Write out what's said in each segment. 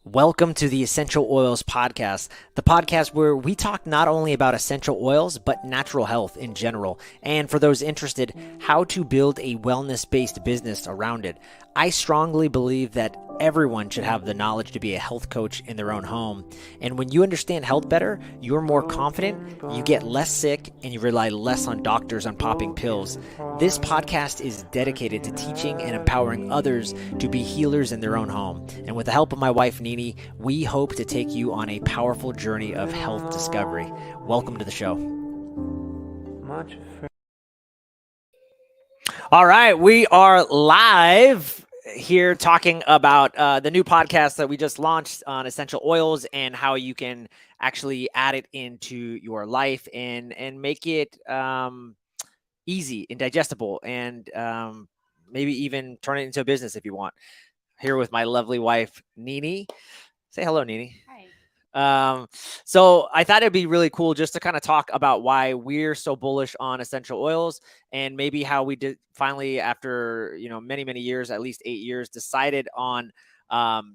Welcome to the Essential Oils Podcast, the podcast where we talk not only about essential oils, but natural health in general. And for those interested, how to build a wellness based business around it. I strongly believe that everyone should have the knowledge to be a health coach in their own home. And when you understand health better, you're more confident, you get less sick, and you rely less on doctors on popping pills. This podcast is dedicated to teaching and empowering others to be healers in their own home. And with the help of my wife, Nini, we hope to take you on a powerful journey of health discovery. Welcome to the show. All right, we are live here talking about the new podcast that we just launched on essential oils and how you can actually add it into your life and make it easy and digestible and maybe even turn it into a business if you want. Here with my lovely wife, Nini. Say hello, Nini. Hi. So I thought it'd be really cool just to kind of talk about why we're so bullish on essential oils and maybe how we did finally, after many years, at least 8 years, decided on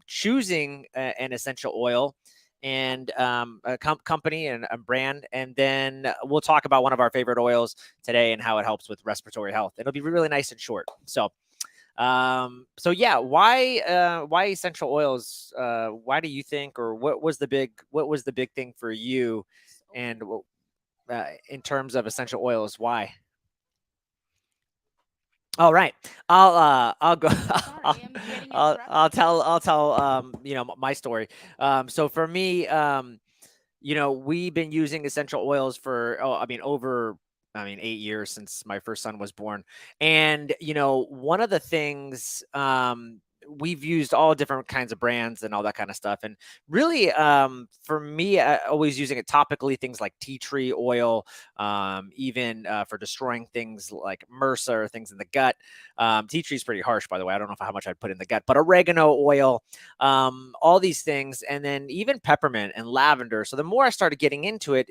choosing an essential oil and a company and a brand. And then we'll talk about one of our favorite oils today and how it helps with respiratory health. It'll be really nice and short. So yeah, why essential oils? Why do you think, or what was the big thing for you, and in terms of essential oils, why? All right, I'll go. I'll, Sorry, I'm getting interrupted. I'll tell my story. So for me, we've been using essential oils for, over, 8 years since my first son was born. And, one of the things, we've used all different kinds of brands and all that kind of stuff. And really, for me, always using it topically, things like tea tree oil, even for destroying things like MRSA or things in the gut. Tea tree is pretty harsh, by the way. I don't know how much I'd put in the gut, but oregano oil, all these things, and then even peppermint and lavender. So the more I started getting into it,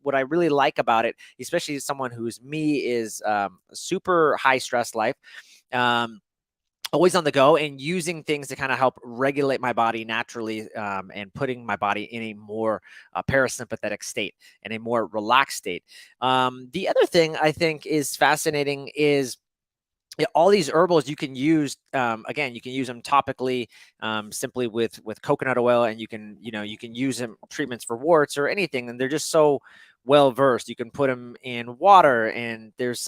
what I really like about it, especially as someone who's me, is super high stress life. Um, Always on the go and using things to kind of help regulate my body naturally, and putting my body in a more parasympathetic state and a more relaxed state. The other thing I think is fascinating is, yeah, all these herbals you can use. Again, you can use them topically, simply with coconut oil, and you can use them treatments for warts or anything, and they're just so well versed. You can put them in water, and there's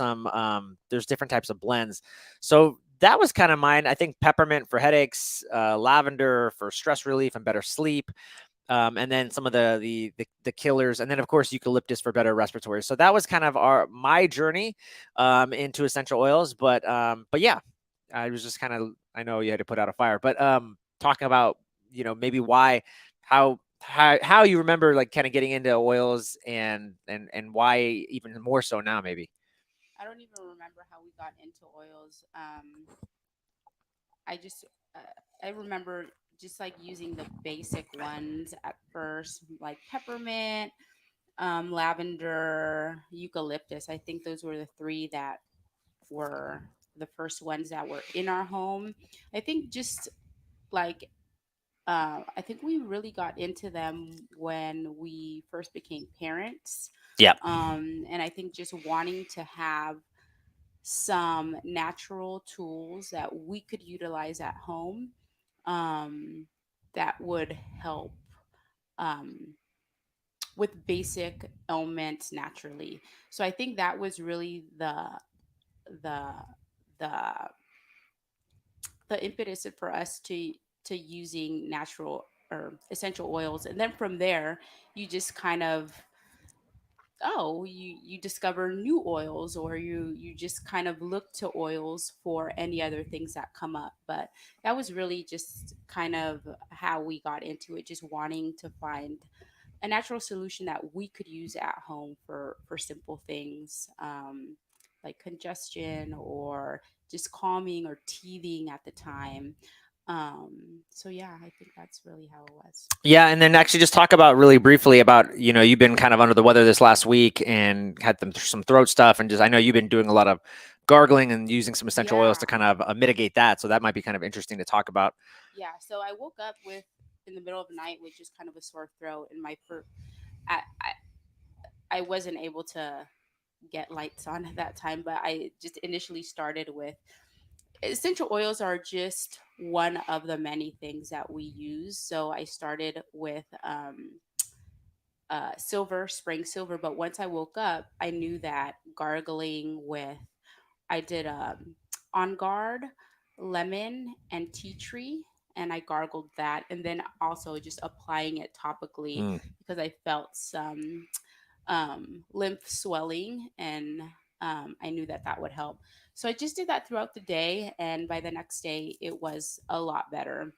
different types of blends. So that was kind of mine. I think peppermint for headaches, lavender for stress relief and better sleep, and then some of the killers, and then of course eucalyptus for better respiratory. So that was kind of my journey into essential oils. But yeah, I was just kind of, I know you had to put out a fire, but talking about maybe why, how you remember like kind of getting into oils, and why even more so now maybe. I don't even remember how we got into oils. I just uh, I remember just like using the basic ones at first, like peppermint, lavender, eucalyptus. I think those were the three that were the first ones that were in our home. I think just like I think we really got into them when we first became parents. Yeah. And I think just wanting to have some natural tools that we could utilize at home, um, that would help, um, with basic ailments naturally. So I think that was really the the the impetus for us to using natural or essential oils, and then from there you just kind of, oh, you discover new oils, or you just kind of look to oils for any other things that come up. But that was really just kind of how we got into it, just wanting to find a natural solution that we could use at home for simple things, like congestion or just calming or teething at the time. So yeah, I think that's really how it was. Yeah, and then actually just talk about really briefly about, you've been kind of under the weather this last week and had some throat stuff, and just I know you've been doing a lot of gargling and using some essential oils Yeah. to kind of mitigate that. So that might be kind of interesting to talk about. Yeah, so I woke up with in the middle of the night with just kind of a sore throat, and I wasn't able to get lights on at that time, but I just initially started with essential oils are just one of the many things that we use. So I started with silver, spring silver. But once I woke up, I knew that gargling with, I did On Guard, lemon, and tea tree. And I gargled that. And then also just applying it topically Mm. because I felt some lymph swelling, and I knew that that would help. So I just did that throughout the day. And by the next day, it was a lot better.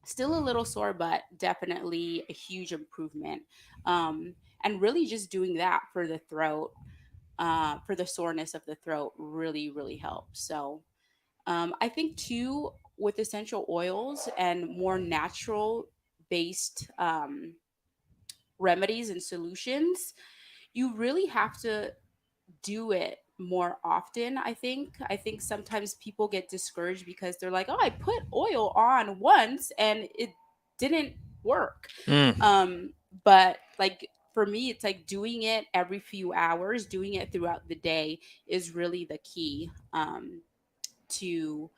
Still a little sore, but definitely a huge improvement. And really just doing that for the throat, for the soreness of the throat, really, really helps. So I think too, with essential oils and more natural based remedies and solutions, you really have to do it more often. I think sometimes people get discouraged because they're like, oh, I put oil on once and it didn't work. Mm. But like for me, it's like doing it every few hours, doing it throughout the day is really the key, to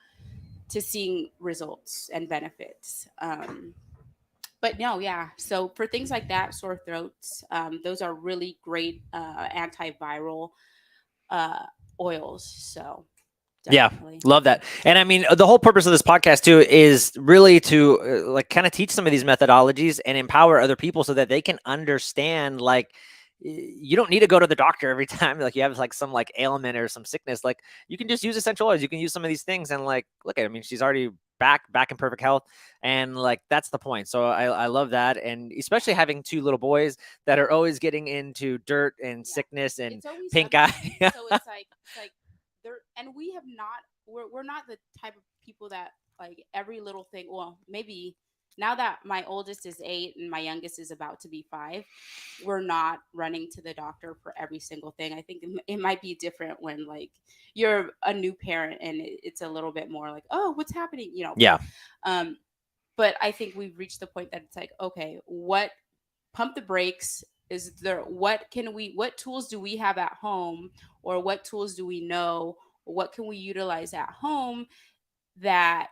seeing results and benefits. But no, yeah. So for things like that, sore throats, those are really great antiviral uh, oils. So Yeah, definitely. love that. And I mean, the whole purpose of this podcast too is really to like kind of teach some of these methodologies and empower other people so that they can understand like you don't need to go to the doctor every time like you have like some like ailment or some sickness. Like you can just use essential oils. You can use some of these things and like look at. I mean, she's already back in perfect health, and like that's the point. So I love that, and especially having two little boys that are always getting into dirt and Yeah. sickness and It's always pink eye. something. So it's like there, and we have not, we're not the type of people that like every little thing, well, maybe now that my oldest is 8 and my youngest is about to be 5, we're not running to the doctor for every single thing. I think it might be different when like you're a new parent and it's a little bit more like, oh, what's happening, Yeah. um but I think we've reached the point that it's like, okay, what, pump the brakes, is there, what tools do we have at home, or what tools do we know, or what can we utilize at home that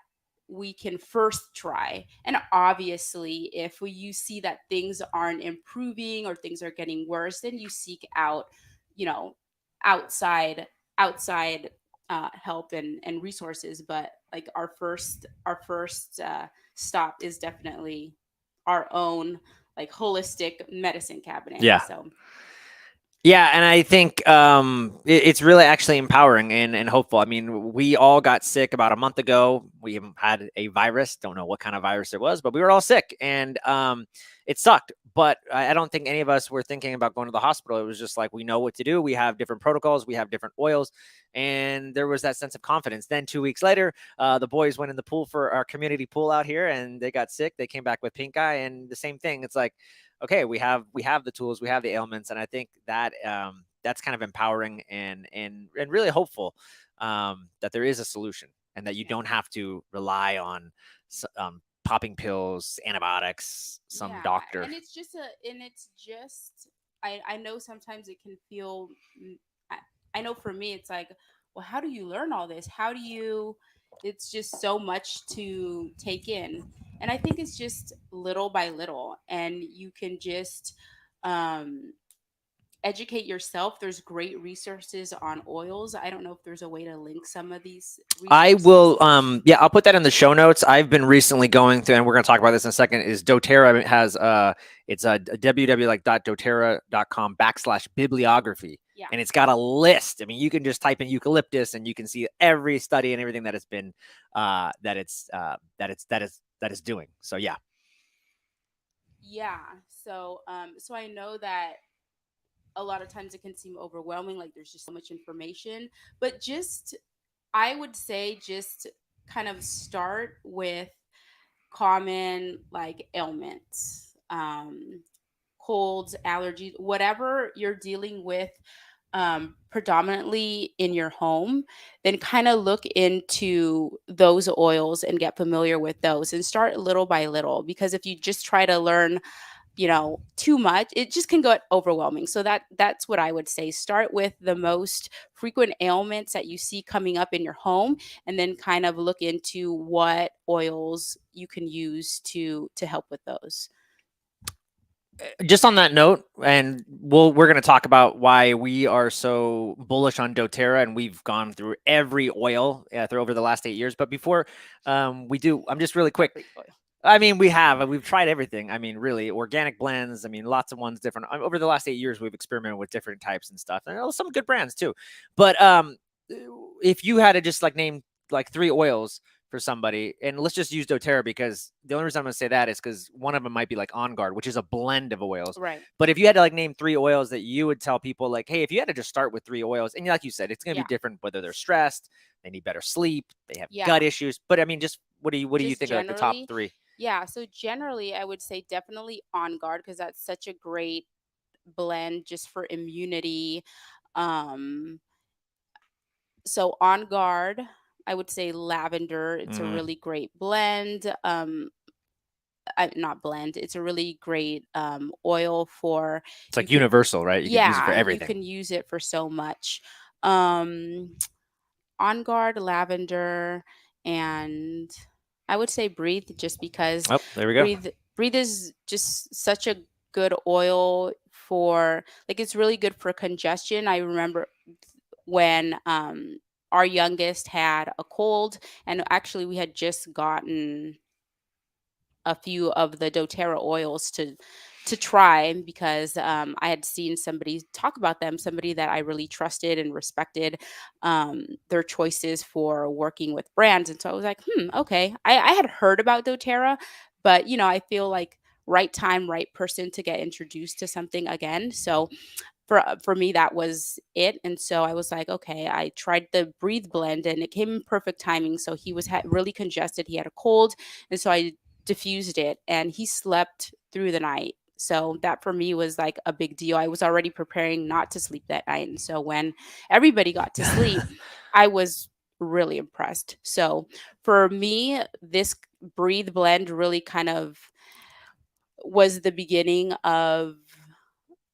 we can first try. And obviously if you see that things aren't improving or things are getting worse, then you seek out, you know outside help and resources. But like our first stop is definitely our own like holistic medicine cabinet. Yeah. So Yeah, and I think it's really actually empowering and hopeful. I mean, we all got sick about a month ago. We had a virus. Don't know what kind of virus it was, but we were all sick, and it sucked. But I don't think any of us were thinking about going to the hospital. It was just like we know what to do. We have different protocols. We have different oils, and there was that sense of confidence. Then 2 weeks later, the boys went in the pool for our community pool out here, and they got sick. They came back with pink eye, and the same thing. It's like okay, we have the tools, we have the ailments, and I think that that's kind of empowering and really hopeful that there is a solution and that you yeah. don't have to rely on popping pills, antibiotics, some Yeah, doctor. and it's just I know sometimes it can feel, I, I know for me it's like, well, how do you learn all this? How do you, it's just so much to take in. And I think it's just little by little, and you can just um educate yourself. There's great resources on oils. I don't know if there's a way to link some of these I resources. will, yeah, I'll put that in the show notes. I've been recently going through, and we're going to talk about this in a second. Is DoTerra has it's a www like .doterra.com/bibliography, Yeah. and it's got a list. I mean, you can just type in eucalyptus, and you can see every study and everything that it's been that it's doing. So yeah, Yeah. So I know that a lot of times it can seem overwhelming, like there's just so much information. But just, I would say, just kind of start with common like ailments, colds, allergies, whatever you're dealing with predominantly in your home, then kind of look into those oils and get familiar with those and start little by little. Because if you just try to learn, too much, it just can get overwhelming. So that's what I would say. Start with the most frequent ailments that you see coming up in your home, and then kind of look into what oils you can use to help with those. Just on that note, and we're going to talk about why we are so bullish on doTERRA, and we've gone through every oil through over the last 8 years. But before we do, I'm just really quick. Great oil. I mean, we've tried everything. I mean, really, organic blends. I mean, lots of ones different. Over the last 8 years, we've experimented with different types and stuff, and some good brands too. But if you had to just like name like 3 oils for somebody, and let's just use doTERRA, because the only reason I'm going to say that is because one of them might be like On Guard, which is a blend of oils. Right. But if you had to like name 3 oils that you would tell people, like, hey, if you had to just start with 3 oils, and like you said, it's going to be Yeah. different whether they're stressed, they need better sleep, they have gut Yeah. issues. But I mean, just what do you Just think are like the top generally, three? yeah. So generally, I would say definitely On Guard, because that's such a great blend just for immunity. Um, so On Guard, I would say lavender. It's a Mm, really great blend. Not blend. It's a really great oil for it's you like can. universal, right? You could use it for Yeah, you everything. can use it for so much. Um, On Guard, lavender, and I would say Breathe, just because Oh, there we go. Breathe Breathe is just such a good oil for, like, it's really good for congestion. I remember when our youngest had a cold, and actually we had just gotten a few of the doTERRA oils to try, because I had seen somebody talk about them, somebody that I really trusted and respected their choices for working with brands. And so I was like, okay. I had heard about doTERRA, but I feel like right time, right person to get introduced to something again. So for me, that was it. And so I was like, okay. I tried the Breathe blend, and it came in perfect timing. So he was really congested, he had a cold, and so I diffused it, and he slept through the night. So that for me was like a big deal. I was already preparing not to sleep that night, and so when everybody got to sleep, I was really impressed. So for me, this Breathe blend really kind of was the beginning of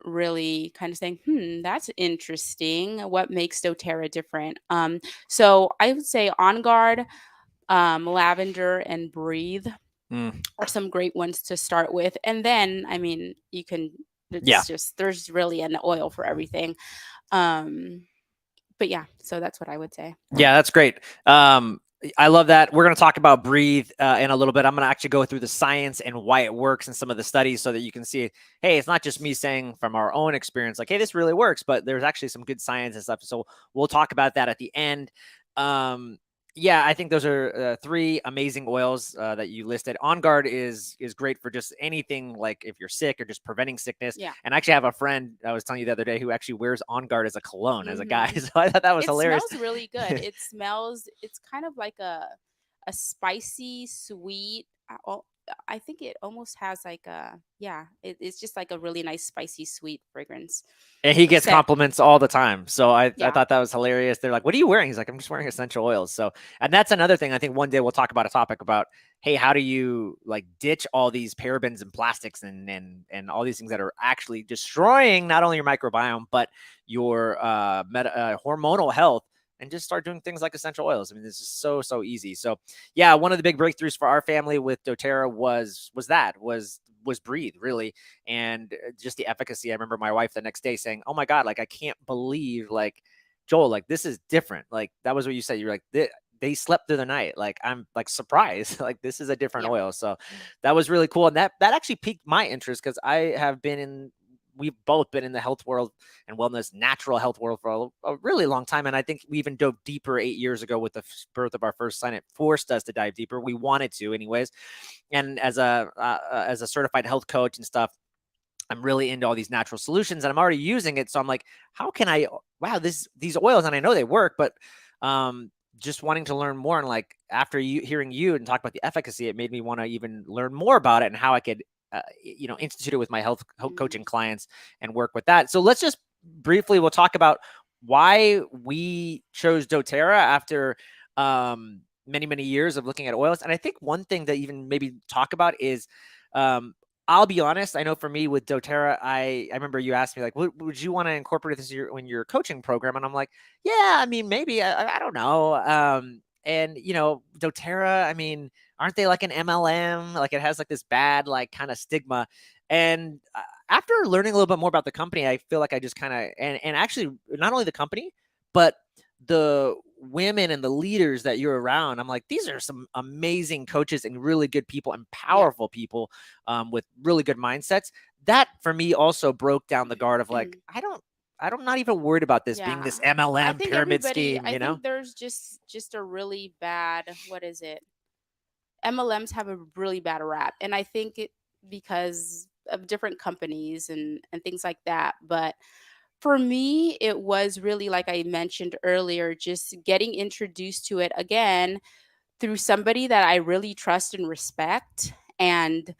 really kind of saying, that's interesting. What makes doTERRA different? So I would say On Guard, lavender, and Breathe Mm, are some great ones to start with. And then, I mean, you can, yeah. it's just, there's really an oil for everything. Um, but yeah, so that's what I would say. Yeah, that's great. I love that. We're going to talk about Breathe in a little bit. I'm going to actually go through the science and why it works and some of the studies, so that you can see, hey, it's not just me saying from our own experience, like, hey, this really works, but there's actually some good science and stuff. So we'll talk about that at the end. Um, yeah, I think those are 3 amazing oils that you listed. On Guard is great for just anything, like if you're sick or just preventing sickness. Yeah. And I actually have a friend I was telling you the other day who actually wears On Guard as a cologne as a guy. hmm So I thought that was It hilarious. smells really good. It's kind of like a spicy, sweet. I think it almost has like it's just like a really nice, spicy, sweet fragrance And he or gets scent. compliments all the time. So I Yeah. thought that was hilarious. They're like, "What are you wearing?" He's like, "I'm just wearing essential oils." So, and that's another thing. I think one day we'll talk about a topic about, hey, how do you like ditch all these parabens and plastics and all these things that are actually destroying not only your microbiome but your hormonal health, and just start doing things like essential oils. I mean, this is so easy. So, yeah, one of the big breakthroughs for our family with doTERRA was Breathe, really, and just the efficacy. I remember my wife the next day saying, "Oh my god, like I can't believe, like, Joel, like this is different." Like that was what you said. You're like, they slept through the night. Like I'm like surprised. Like this is a different Yeah. oil. So that was really cool, and that actually piqued my interest, because I have been in. We've both been in the health world and wellness, natural health world for a really long time. And I think we even dove deeper 8 years ago with the birth of our first son. It forced us to dive deeper. We wanted to, anyways. And as a certified health coach and stuff, I'm really into all these natural solutions, and I'm already using it. So I'm like, how can I? Wow, these oils, and I know they work, but just wanting to learn more. And like after hearing you and talk about the efficacy, it made me want to even learn more about it and how I could, institute it with my health Mhm. coaching clients and work with that. So let's just briefly we'll talk about why we chose doTERRA after many years of looking at oils. And I think one thing that even maybe talk about is um, I'll be honest. I know for me with doTERRA, I remember you asked me like, would you want to incorporate this in your coaching program? And I'm like, yeah, I mean, maybe I don't know. And you know, doTERRA, I mean, aren't they like an MLM? Like it has like this bad like kind of stigma. And after learning a little bit more about the company, I feel like I just kind of and actually not only the company, but the women and the leaders that you're around. I'm like, these are some amazing coaches and really good people and Yeah. powerful people with really good mindsets. That for me also broke down the guard of like, I'm not even worried about this being Yeah. this I MLM think pyramid everybody, scheme, I you know? think there's just a really bad, what is it? MLMs have a really bad rap, and I think it because of different companies and things like that. But for me, it was really like I mentioned earlier, just getting introduced to it again through somebody that I really trust and respect, and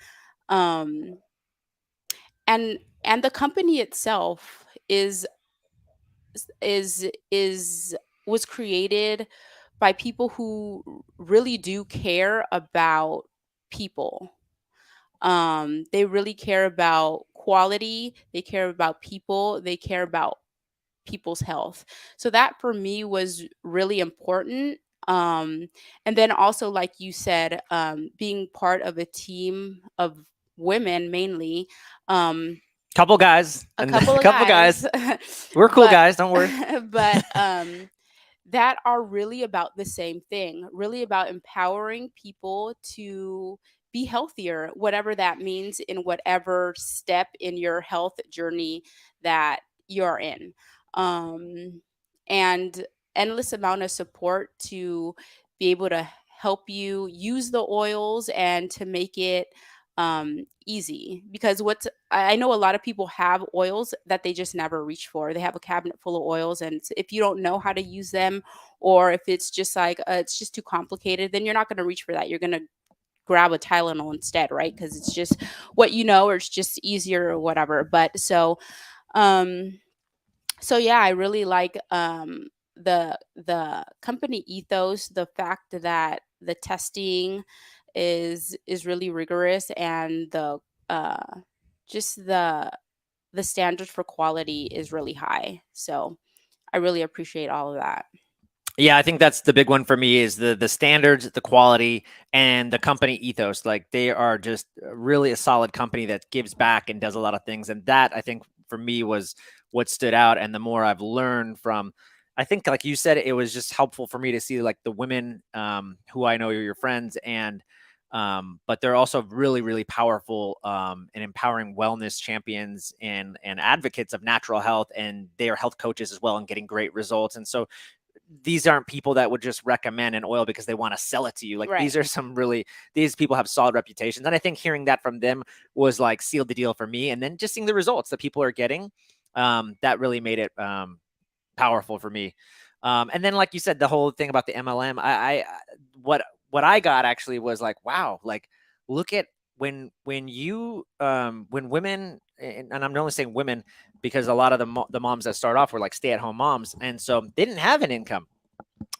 um and the company itself is was created by people who really do care about people. They really care about quality, they care about people, they care about people's health. So that for me was really important. And then also, like you said, being part of a team of women mainly, um, Couple guys a and couple a of couple guys. guys, We're cool but guys. Don't worry. but that are really about the same thing, really about empowering people to be healthier, whatever that means in whatever step in your health journey that you're in. Um, and endless amount of support to be able to help you use the oils and to make it easy, because I know a lot of people have oils that they just never reach for. They have a cabinet full of oils, and if you don't know how to use them, or if it's just like it's just too complicated, then you're not going to reach for that. You're going to grab a Tylenol instead, right? Because it's just what you know, or it's just easier or whatever. But um, so yeah, I really like the company ethos, the fact that the testing is really rigorous, and uh just the standard for quality is really high. So I really appreciate all of that. Yeah, I think that's the big one for me is the standards, the quality, and the company ethos. Like they are just really a solid company that gives back and does a lot of things. And that I think for me was what stood out. And the more I've learned from, I think like you said, it was just helpful for me to see like the women who I know are your friends and but they're also really powerful and empowering wellness champions and advocates of natural health, and they are health coaches as well and getting great results. And so these aren't people that would just recommend an oil because they want to sell it to you. Like Right. these are some really, these people have solid reputations. And I think hearing that from them was like sealed the deal for me. And then just seeing the results that people are getting, that really made it powerful for me. And then, like you said, the whole thing about the MLM, what I got actually was like, wow, like look at when women, and I'm only saying women because a lot of the moms that start off were like stay at home moms, and so they didn't have an income.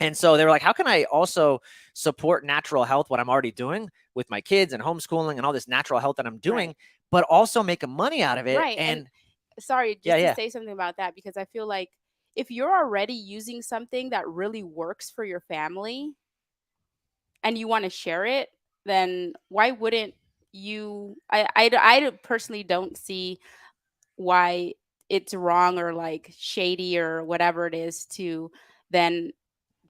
And so they were like, how can I also support natural health, what I'm already doing with my kids and homeschooling and all this natural health that I'm Right. doing, but also make money out of it? Right. And And sorry, yeah, just to yeah, say something about that, because I feel like if you're already using something that really works for your family and you want to share it, then why wouldn't you? I personally don't see why it's wrong or like shady or whatever it is to then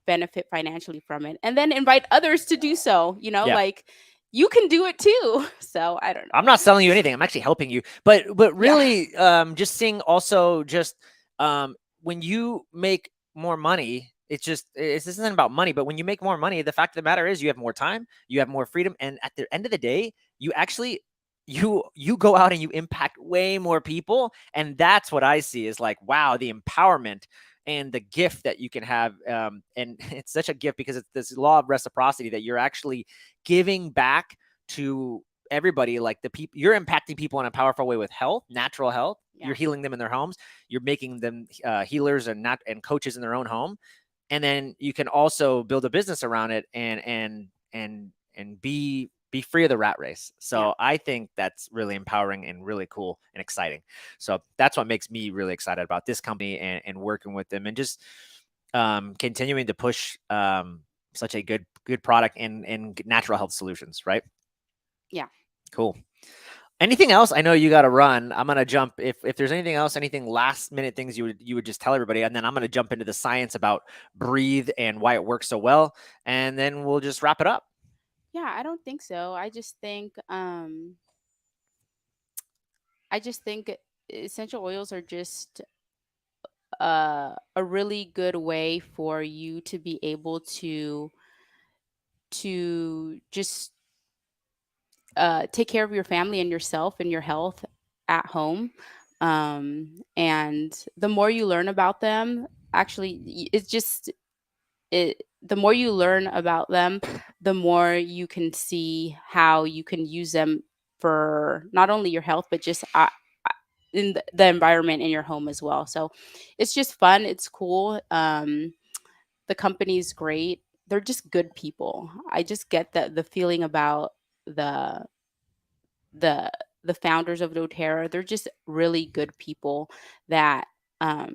benefit financially from it and then invite others to do so, yeah. like you can do it too. So I don't I'm know. not selling you anything. I'm actually helping you. But Yeah. really, just seeing also just when you make more money, this isn't about money. But when you make more money, the fact of the matter is you have more time, you have more freedom, and at the end of the day, you actually you go out and you impact way more people, and that's what I see is like wow, the empowerment and the gift that you can have, and it's such a gift because it's this law of reciprocity that you're actually giving back to everybody, like the people you're impacting people in a powerful way with health, natural health, you're Yeah. healing them in their homes. You're making them healers and not and coaches in their own home, and then you can also build a business around it and be free of the rat race. Yeah. So I think that's really empowering and really cool and exciting. So that's what makes me really excited about this company and working with them and just continuing to push such a good product and natural health solutions, right? Yeah. Cool. Anything else? I know you got to run. I'm gonna jump. If there's anything else, anything last minute things you would just tell everybody, and then I'm gonna jump into the science about breathe and why it works so well, and then we'll just wrap it up. Yeah, I don't think so. I just think essential oils are just a really good way for you to be able to just take care of your family and yourself and your health at home. And the more you learn about them, actually, it's just it. The more you learn about them, the more you can see how you can use them for not only your health but just in the environment in your home as well. So it's just fun. It's cool. The company's great. They're just good people. I just get the feeling about the the the founders of doTERRA. They're just really good people that um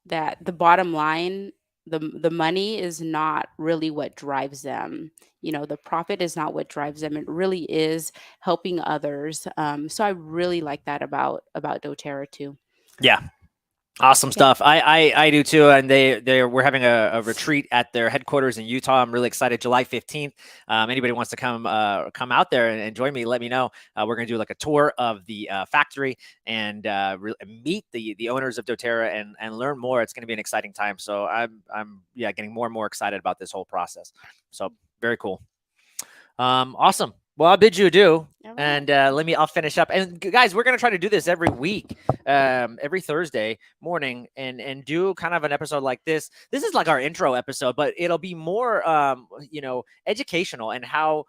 that the bottom line, the money is not really what drives them. The profit is not what drives them. It really is helping others. So I really like that about doTERRA too. Yeah, awesome Yeah. stuff. I do too, and we're having a retreat at their headquarters in Utah. I'm really excited. July 15th. Anybody wants to come out there and join me? Let me know. We're gonna do like a tour of the factory and meet the owners of DoTerra and learn more. It's gonna be an exciting time. So I'm yeah getting more and more excited about this whole process. So very cool. Awesome. Well, I'll bid you adieu. All right. And I'll finish up. And guys, we're gonna try to do this every week, every Thursday morning, and do kind of an episode like this. This is like our intro episode, but it'll be more, educational and how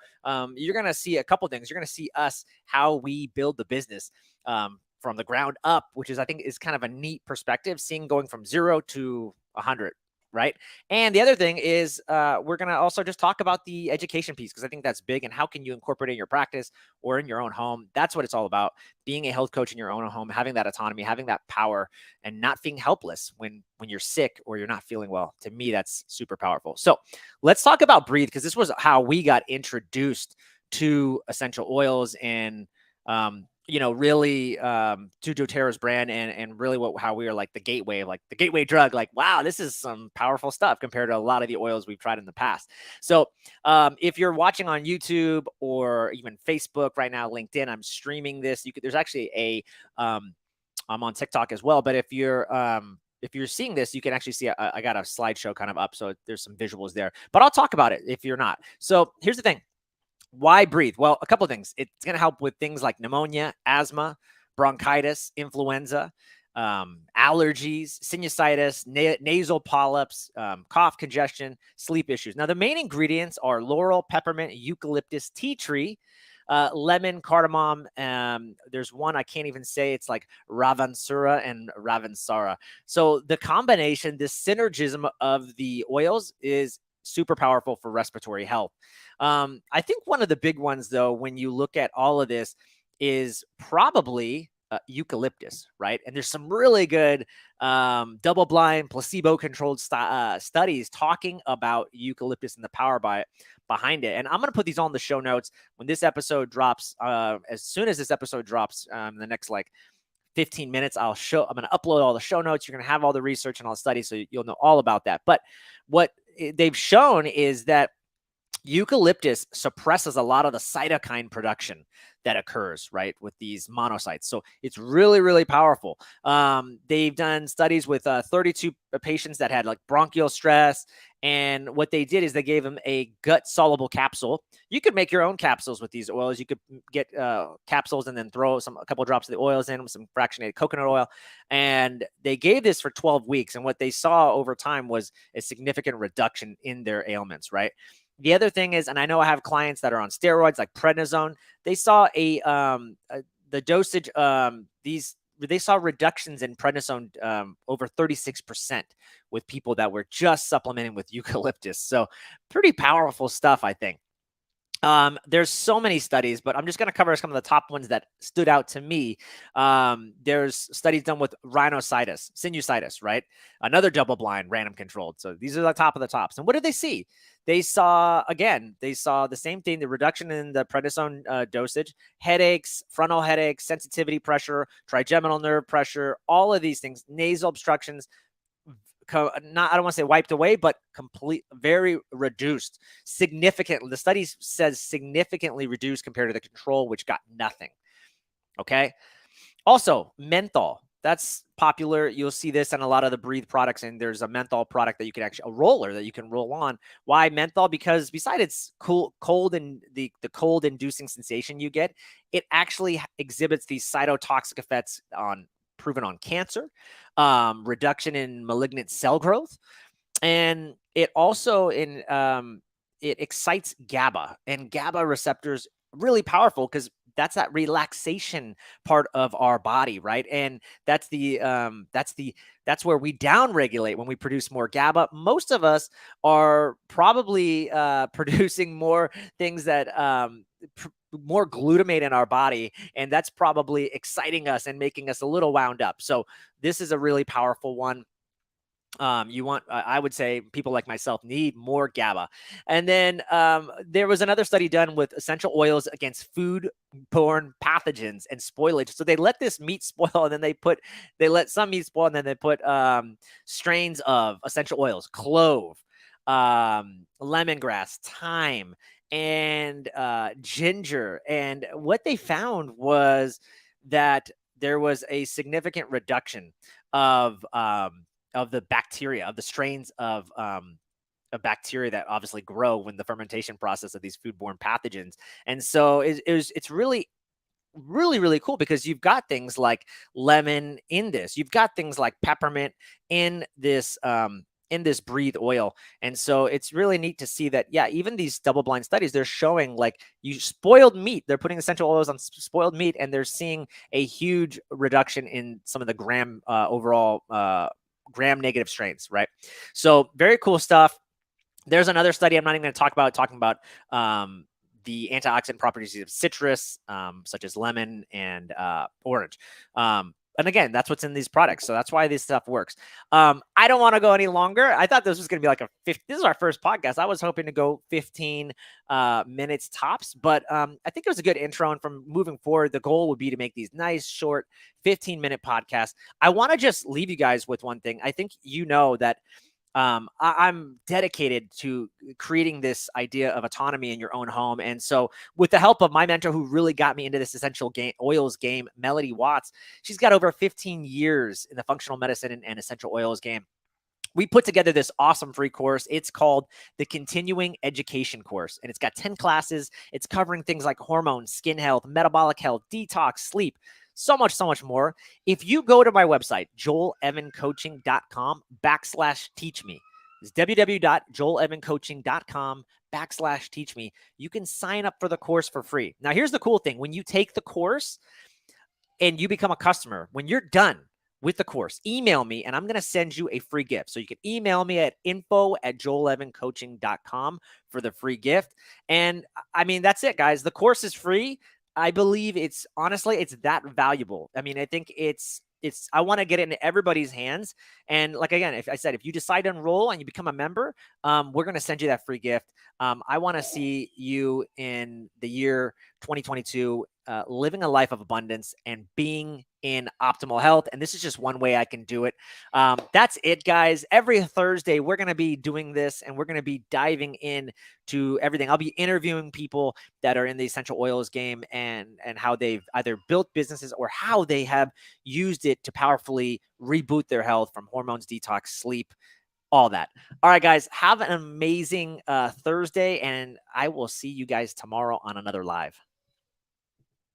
you're gonna see a couple things. You're gonna see us how we build the business from the ground up, which is I think is kind of a neat perspective, seeing going from 0 to 100. Right. And the other thing is we're going to also just talk about the education piece because I think that's big. And how can you incorporate it in your practice or in your own home? That's what it's all about. Being a health coach in your own home, having that autonomy, having that power, and not being helpless when you're sick or you're not feeling well. To me, that's super powerful. So let's talk about breathe because this was how we got introduced to essential oils and really to doTERRA's brand and really how we are like the gateway drug. Like, wow, this is some powerful stuff compared to a lot of the oils we've tried in the past. So if you're watching on YouTube or even Facebook right now, LinkedIn, I'm streaming this. There's actually I'm on TikTok as well. But if you're seeing this, you can actually see I got a slideshow kind of up, so there's some visuals there. But I'll talk about it if you're not. So here's the thing. Why breathe? Well, a couple of things. It's going to help with things like pneumonia, asthma, bronchitis, influenza, allergies, sinusitis, nasal polyps, cough, congestion, sleep issues. Now, the main ingredients are laurel, peppermint, eucalyptus, tea tree, lemon, cardamom. There's one I can't even say. It's like Ravansura and Ravansara. So the combination, this synergism of the oils is super powerful for respiratory health. I think one of the big ones, though, when you look at all of this, is probably eucalyptus, right? And there's some really good double-blind, placebo-controlled studies talking about eucalyptus and the power behind it. And I'm going to put these on the show notes when this episode drops. As soon as this episode drops, the next 15 minutes, I'm going to upload all the show notes. You're going to have all the research and all the studies, so you'll know all about that. But what they've shown is that eucalyptus suppresses a lot of the cytokine production that occurs, right, with these monocytes. So it's really, really powerful. They've done studies with 32 patients that had like bronchial stress. And what they did is they gave them a gut soluble capsule. You could make your own capsules with these oils. You could get capsules and then throw a couple of drops of the oils in with some fractionated coconut oil. And they gave this for 12 weeks. And what they saw over time was a significant reduction in their ailments, right? The other thing is, and I know I have clients that are on steroids like prednisone. They saw the dosage. they saw reductions in prednisone over 36% with people that were just supplementing with eucalyptus. So pretty powerful stuff, I think. There's so many studies, but I'm just going to cover some of the top ones that stood out to me. There's studies done with rhinosinusitis, sinusitis, right? Another double-blind, random controlled. So these are the top of the tops. And what did they see? They saw the same thing: the reduction in the prednisone dosage, headaches, frontal headaches, sensitivity pressure, trigeminal nerve pressure, all of these things, nasal obstructions, not, I don't want to say wiped away, but very reduced, significantly. The study says significantly reduced compared to the control, which got nothing. Okay. Also, menthol. That's popular. You'll see this in a lot of the Breathe products, and there's a menthol product that you can actually, a roller that you can roll on. Why menthol? Because besides its cold and the cold inducing sensation you get, it actually exhibits these cytotoxic effects proven on cancer, reduction in malignant cell growth, and it also it excites GABA, and GABA receptors really powerful because that's that relaxation part of our body, right? And that's that's where we downregulate when we produce more GABA. Most of us are probably producing more things that more glutamate in our body, and that's probably exciting us and making us a little wound up. So this is a really powerful one. I would say people like myself need more GABA. And then there was another study done with essential oils against food-borne pathogens and spoilage. So they let this meat spoil, and then they let some meat spoil, and then they put strains of essential oils, clove, lemongrass, thyme, and ginger. And what they found was that there was a significant reduction of the bacteria, of the strains of bacteria that obviously grow when the fermentation process of these foodborne pathogens. And so it's really, really, really cool because you've got things like lemon in this, you've got things like peppermint in this Breathe oil. And so it's really neat to see that, yeah, even these double-blind studies, they're showing like spoiled meat, they're putting essential oils on spoiled meat, and they're seeing a huge reduction in some of the overall gram negative strains, right? So very cool stuff. There's another study I'm not even going to talk about, talking about the antioxidant properties of citrus, such as lemon and orange. And again, that's what's in these products. So that's why this stuff works. I don't want to go any longer. I thought this was going to be like this is our first podcast. I was hoping to go 15 minutes tops, but I think it was a good intro. And from moving forward, the goal would be to make these nice, short 15-minute podcasts. I want to just leave you guys with one thing. I think you know that I'm dedicated to creating this idea of autonomy in your own home. And so with the help of my mentor, who really got me into this essential oils game, Melody Watts, she's got over 15 years in the functional medicine and essential oils game. We put together this awesome free course. It's called the Continuing Education Course, and it's got 10 classes. It's covering things like hormones, skin health, metabolic health, detox, sleep, so much more. If you go to my website, joelevancoaching.com/teach me, it's www.joelevancoaching.com/teach me. You can sign up for the course for free. Now, here's the cool thing. When you take the course and you become a customer, when you're done with the course, email me and I'm going to send you a free gift. So you can email me at info@joelevancoaching.com for the free gift. And I mean, that's it, guys. The course is free. I believe it's that valuable. I mean, I think I want to get it into everybody's hands. And like, again, if you decide to enroll and you become a member, we're going to send you that free gift. I want to see you in the year 2022, living a life of abundance and being in optimal health. And this is just one way I can do it. That's it, guys. Every Thursday, we're going to be doing this, and we're going to be diving in to everything. I'll be interviewing people that are in the essential oils game and how they've either built businesses or how they have used it to powerfully reboot their health from hormones, detox, sleep, all that. All right, guys, have an amazing Thursday, and I will see you guys tomorrow on another live.